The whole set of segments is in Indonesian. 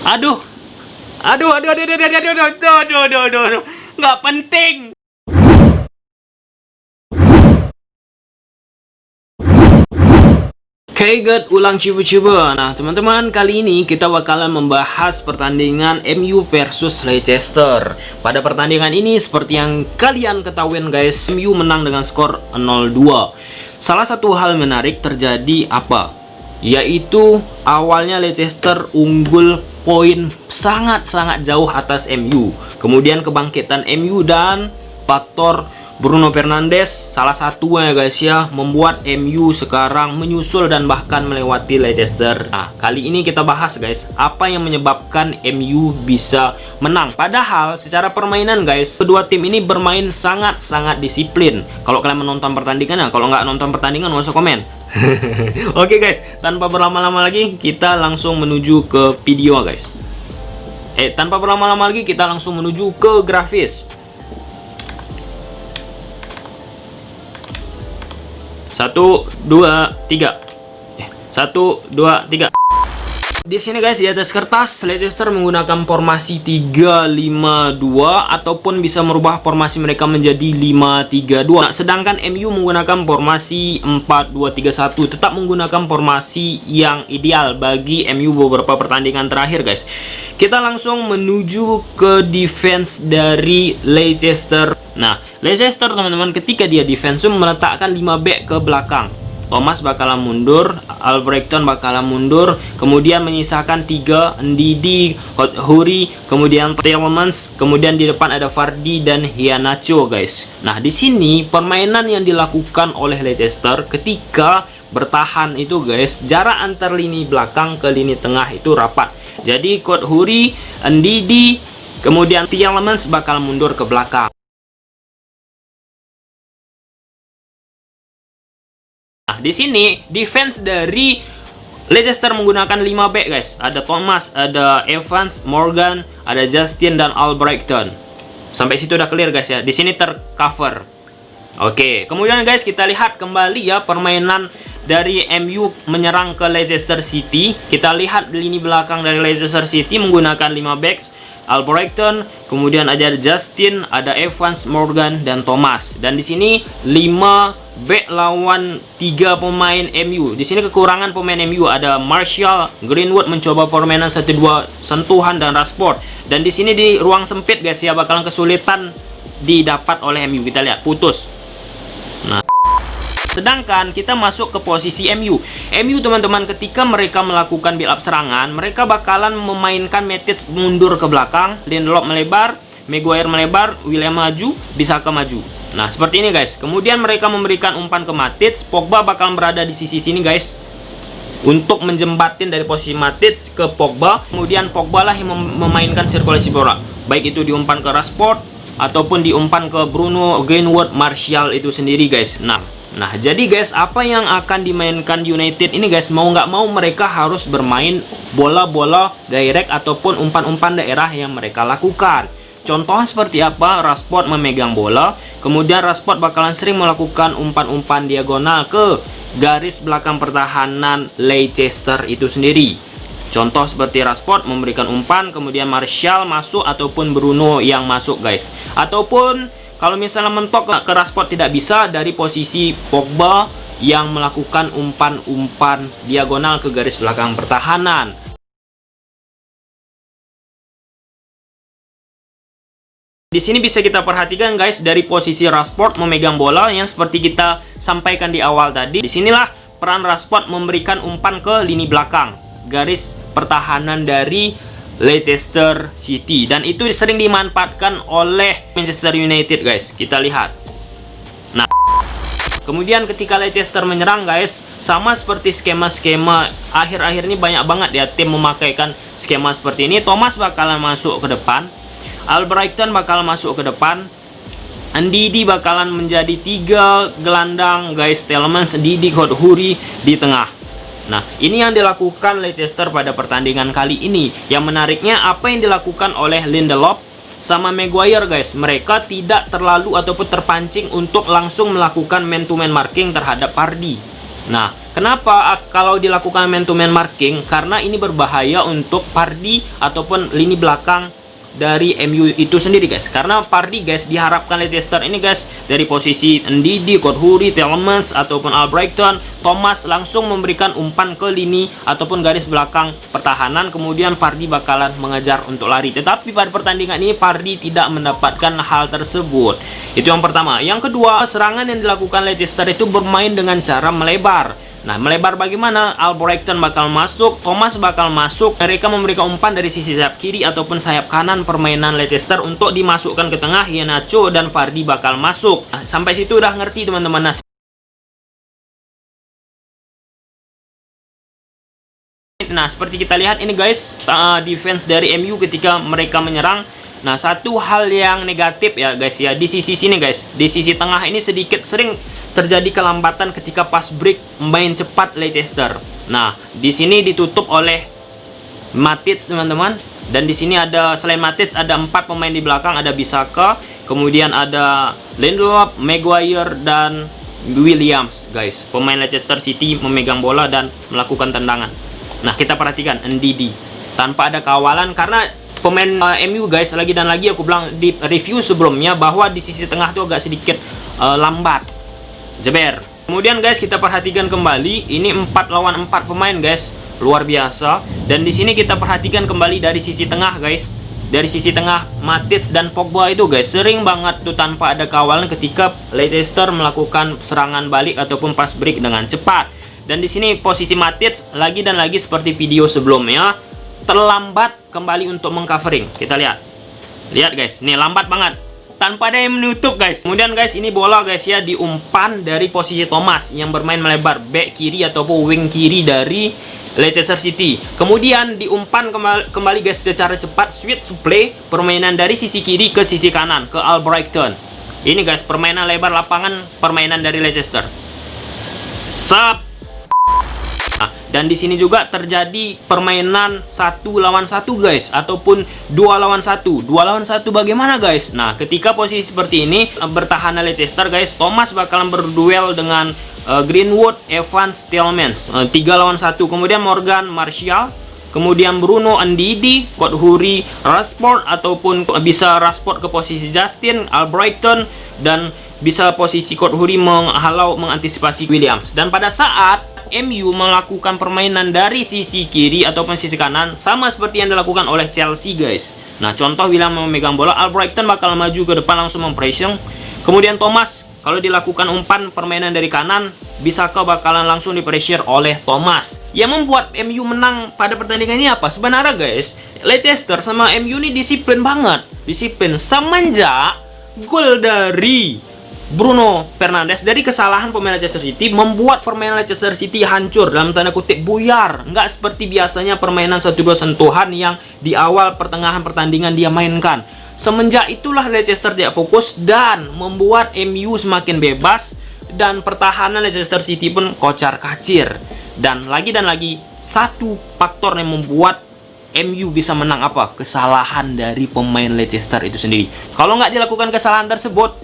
Aduh. Aduh. Nggak penting. Oke, ulang coba-coba. Nah, teman-teman, kali ini kita bakalan membahas pertandingan MU versus Leicester. Pada pertandingan ini, seperti yang kalian ketahui guys, MU menang dengan skor 0-2. Salah satu hal menarik terjadi apa? Yaitu awalnya Leicester unggul poin sangat-sangat jauh atas MU. Kemudian kebangkitan MU dan faktor Bruno Fernandes salah satunya guys ya, membuat MU sekarang menyusul dan bahkan melewati Leicester. Nah, kali ini kita bahas guys, apa yang menyebabkan MU bisa menang. Padahal secara permainan guys, kedua tim ini bermain sangat-sangat disiplin. Kalau kalian menonton pertandingannya, kalau nggak nonton pertandingan nggak usah komen. Oke guys, tanpa berlama-lama lagi kita langsung menuju ke video guys. Tanpa berlama-lama lagi kita langsung menuju ke grafis. 1, 2, 3. 1, 2, 3. Di sini guys, di atas kertas Leicester menggunakan formasi 3-5-2 ataupun bisa merubah formasi mereka menjadi 5-3-2. Nah, sedangkan MU menggunakan formasi 4-2-3-1, tetap menggunakan formasi yang ideal bagi MU beberapa pertandingan terakhir guys. Kita langsung menuju ke defense dari Leicester. Nah, Leicester teman-teman, ketika dia defense meletakkan 5 back ke belakang. Thomas bakalan mundur, Albrighton bakalan mundur, kemudian menyisakan 3, Ndidi, Huri, kemudian Tielemans, kemudian di depan ada Vardy dan Iheanacho guys. Nah, di sini permainan yang dilakukan oleh Leicester ketika bertahan itu guys, jarak antar lini belakang ke lini tengah itu rapat. Jadi Huri, Ndidi, kemudian Tielemans bakal mundur ke belakang. Nah, di sini defense dari Leicester menggunakan 5 back guys. Ada Thomas, ada Evans, Morgan, ada Justin dan Albrighton. Sampai situ udah clear guys ya. Di sini tercover. Oke, kemudian guys kita lihat kembali ya permainan dari MU menyerang ke Leicester City. Kita lihat di lini belakang dari Leicester City menggunakan 5 back. Albrighton, kemudian ada Justin, ada Evans, Morgan dan Thomas. Dan di sini 5 back lawan 3 pemain MU. Di sini kekurangan pemain MU ada Martial, Greenwood mencoba permainan 1-2 sentuhan dan Rashford. Dan di sini di ruang sempit guys ya, bakalan kesulitan didapat oleh MU. Kita lihat putus. Nah, sedangkan kita masuk ke posisi MU teman-teman, ketika mereka melakukan build up serangan, mereka bakalan memainkan metode mundur ke belakang, Lindelof melebar, Maguire melebar, William maju, Bisaka maju. Nah, seperti ini guys. Kemudian mereka memberikan umpan ke Matic, Pogba bakal berada di sisi sini guys untuk menjembatin dari posisi Matic ke Pogba. Kemudian Pogba lah yang memainkan sirkulasi bola, baik itu diumpan ke Rashford ataupun diumpan ke Bruno, Greenwood, Martial itu sendiri guys. Nah, jadi guys, apa yang akan dimainkan United ini guys, mau nggak mau mereka harus bermain bola-bola direct ataupun umpan-umpan daerah yang mereka lakukan. Contohnya seperti apa? Rashford memegang bola, kemudian Rashford bakalan sering melakukan umpan-umpan diagonal ke garis belakang pertahanan Leicester itu sendiri. Contoh seperti Rashford memberikan umpan, kemudian Martial masuk ataupun Bruno yang masuk guys. Ataupun kalau misalnya mentok ke Rashford tidak bisa, dari posisi Pogba yang melakukan umpan-umpan diagonal ke garis belakang pertahanan. Di sini bisa kita perhatikan guys, dari posisi Rashford memegang bola yang seperti kita sampaikan di awal tadi. Disinilah peran Rashford memberikan umpan ke lini belakang garis pertahanan dari Leicester City, dan itu sering dimanfaatkan oleh Manchester United guys. Kita lihat. Nah, kemudian ketika Leicester menyerang guys, sama seperti skema-skema akhir-akhir ini, banyak banget ya tim memakaikan skema seperti ini. Thomas bakalan masuk ke depan, Albrighton bakalan masuk ke depan, Ndidi bakalan menjadi 3 gelandang guys, Tielemans, Ndidi, Huri di tengah. Nah, ini yang dilakukan Leicester pada pertandingan kali ini. Yang menariknya, apa yang dilakukan oleh Lindelof sama Maguire guys, mereka tidak terlalu ataupun terpancing untuk langsung melakukan man to man marking terhadap Vardy. Nah, Kenapa kalau dilakukan man to man marking? Karena ini berbahaya untuk Vardy ataupun lini belakang dari MU itu sendiri guys. Karena Vardy guys diharapkan Leicester ini guys dari posisi Ndidi, Kodhuri, Tielemans ataupun Albrighton, Thomas langsung memberikan umpan ke lini ataupun garis belakang pertahanan, kemudian Vardy bakalan mengejar untuk lari. Tetapi pada pertandingan ini Vardy tidak mendapatkan hal tersebut. Itu yang pertama. Yang kedua, serangan yang dilakukan Leicester itu bermain dengan cara melebar. Nah, melebar bagaimana? Albrighton bakal masuk, Thomas bakal masuk. Mereka memberikan umpan dari sisi sayap kiri ataupun sayap kanan permainan Leicester untuk dimasukkan ke tengah. Iheanacho dan Vardy bakal masuk. Nah, sampai situ udah ngerti teman-teman. Nah, seperti kita lihat ini guys, defense dari MU ketika mereka menyerang. Nah, satu hal yang negatif ya guys ya, di sisi sini guys, di sisi tengah ini sedikit sering terjadi kelambatan ketika pas break main cepat Leicester. Nah, di sini ditutup oleh Matic teman-teman. Dan di sini ada, selain Matic ada 4 pemain di belakang, ada Bissaka, kemudian ada Lindelof, Maguire dan Williams guys. Pemain Leicester City memegang bola dan melakukan tendangan. Nah, kita perhatikan Ndidi tanpa ada kawalan karena pemain MU guys, lagi dan lagi aku bilang di review sebelumnya bahwa di sisi tengah tuh agak sedikit lambat. Jeber. Kemudian guys, kita perhatikan kembali ini 4 lawan 4 pemain guys. Luar biasa. Dan di sini kita perhatikan kembali dari sisi tengah guys. Dari sisi tengah Matic dan Pogba itu guys sering banget tuh tanpa ada kawalan ketika Leicester melakukan serangan balik ataupun pass break dengan cepat. Dan di sini posisi Matic lagi dan lagi seperti video sebelumnya terlambat kembali untuk mengcovering. Kita lihat. Lihat guys, ini lambat banget. Tanpa ada yang menutup guys. Kemudian guys, ini bola guys ya diumpan dari posisi Thomas yang bermain melebar back kiri ataupun wing kiri dari Leicester City. Kemudian diumpan kembali guys secara cepat, switch to play, permainan dari sisi kiri ke sisi kanan ke Albrighton. Ini guys permainan lebar lapangan, permainan dari Leicester. Sap. Nah, dan di sini juga terjadi permainan 1 lawan 1 guys, ataupun 2 lawan 1. 2 lawan 1 bagaimana guys? Nah, ketika posisi seperti ini bertahan Leicester guys, Thomas bakalan berduel dengan Greenwood, Evans, Tielemans. 3 lawan 1. Kemudian Morgan, Martial, kemudian Bruno, Ndidi, Kodhuri, Rashford ataupun bisa Rashford ke posisi Justin, Albrighton, dan bisa posisi Kodhuri mengantisipasi Williams. Dan pada saat MU melakukan permainan dari sisi kiri ataupun sisi kanan sama seperti yang dilakukan oleh Chelsea guys. Nah, contoh William memegang bola, Albrighton bakal maju ke depan langsung mempressing. Kemudian Thomas kalau dilakukan umpan permainan dari kanan, Bissaka bakalan langsung dipressure oleh Thomas. Yang membuat MU menang pada pertandingan ini apa? Sebenarnya guys, Leicester sama MU ini disiplin banget. Disiplin semenjak gol dari Bruno Fernandes dari kesalahan pemain Leicester City membuat permainan Leicester City hancur, dalam tanda kutip buyar. Nggak seperti biasanya permainan 1-2 sentuhan yang di awal pertengahan pertandingan dia mainkan. Semenjak itulah Leicester tidak fokus dan membuat MU semakin bebas, dan pertahanan Leicester City pun kocar-kacir. Dan lagi satu faktor yang membuat MU bisa menang apa? Kesalahan dari pemain Leicester itu sendiri. Kalau nggak dilakukan kesalahan tersebut,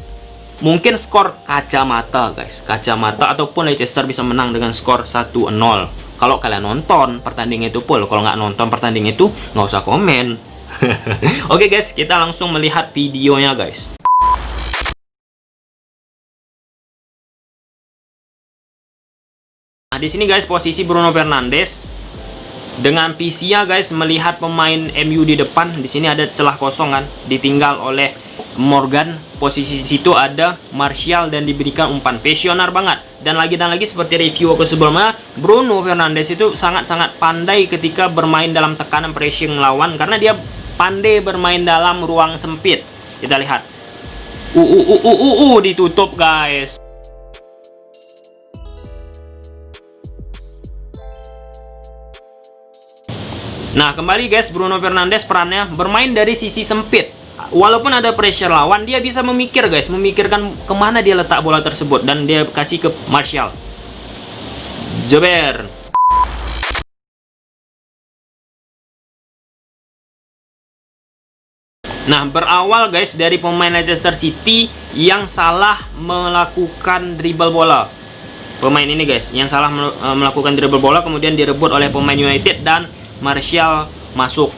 mungkin skor kacamata guys, kacamata, ataupun Leicester bisa menang dengan skor 1-0. Kalau kalian nonton pertandingan itu pul, kalau nggak nonton pertandingan itu nggak usah komen. Oke guys, kita langsung melihat videonya guys. Nah, di sini guys posisi Bruno Fernandes dengan PC-nya guys melihat pemain MU di depan. Di sini ada celah kosong kan, ditinggal oleh Morgan. Posisi situ ada Martial dan diberikan umpan. Visioner banget. Dan lagi seperti review aku sebelumnya, Bruno Fernandes itu sangat-sangat pandai ketika bermain dalam tekanan pressing lawan, karena dia pandai bermain dalam ruang sempit. Kita lihat. Ditutup guys. Nah, kembali guys, Bruno Fernandes perannya bermain dari sisi sempit. Walaupun ada pressure lawan, dia bisa memikir guys, memikirkan kemana dia letak bola tersebut, dan dia kasih ke Martial. Zober. Nah, berawal guys dari pemain Leicester City yang salah melakukan dribble bola. pemain ini guys, yang salah melakukan dribble bola, kemudian direbut oleh pemain United dan Martial masuk.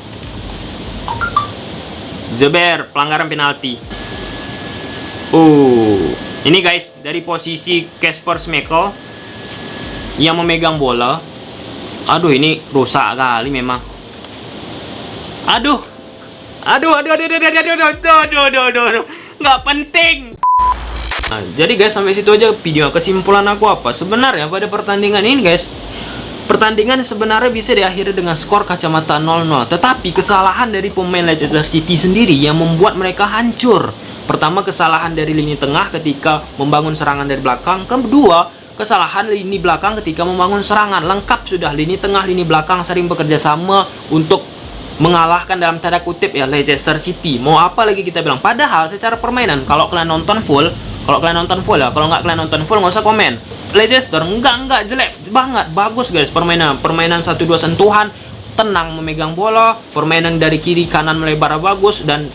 Jeber, pelanggaran penalti. Ini guys, dari posisi Kasper Schmeichel yang memegang bola. Aduh, ini rusak kali memang. Aduh, nggak penting. Nah, jadi guys, sampai situ aja video. Kesimpulan aku apa? Sebenarnya pada pertandingan ini guys, pertandingan sebenarnya bisa diakhiri dengan skor kacamata 0-0. Tetapi kesalahan dari pemain Leicester City sendiri yang membuat mereka hancur. Pertama, kesalahan dari lini tengah ketika membangun serangan dari belakang. Kedua, kesalahan lini belakang ketika membangun serangan. Lengkap sudah, lini tengah, lini belakang sering bekerja sama untuk mengalahkan dalam tanda kutip ya Leicester City. Mau apa lagi kita bilang? Padahal secara permainan, kalau kalian nonton full ya, kalau nggak kalian nonton full nggak usah komen. Leicester nggak jelek banget, bagus guys permainan 1-2 sentuhan, tenang memegang bola, permainan dari kiri kanan melebar bagus, dan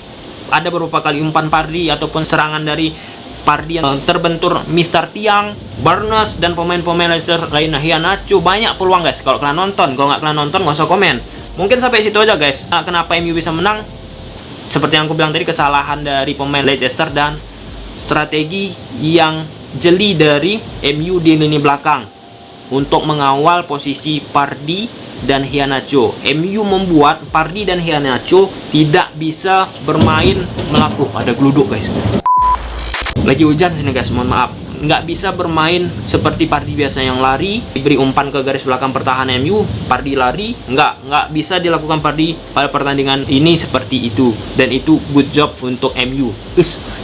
ada beberapa kali umpan Pardy ataupun serangan dari Pardy yang terbentur Mister Tiang, Barnes, dan pemain-pemain Leicester lainnya. Iheanacho, banyak peluang guys kalau kalian nonton. Kalau nggak kalian nonton nggak usah komen. Mungkin sampai situ aja guys. Nah, kenapa MU bisa menang? Seperti yang aku bilang tadi, kesalahan dari pemain Leicester dan strategi yang jeli dari MU di lini belakang untuk mengawal posisi Pardy dan Iheanacho. MU membuat Pardy dan Iheanacho tidak bisa bermain melakukan. Ada geluduk guys. Lagi hujan sini guys, mohon maaf. Nggak bisa bermain seperti Pardy biasa yang lari, diberi umpan ke garis belakang pertahanan MU, Pardy lari. Nggak bisa dilakukan Pardy pada pertandingan ini seperti itu. Dan itu good job untuk MU.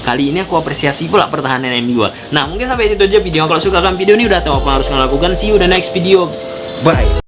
Kali ini aku apresiasi pula pertahanan MU. Nah, mungkin sampai situ aja video. Kalau suka kan video ini, udah tahu apa yang harus kalian lakukan. See you the next video. Bye.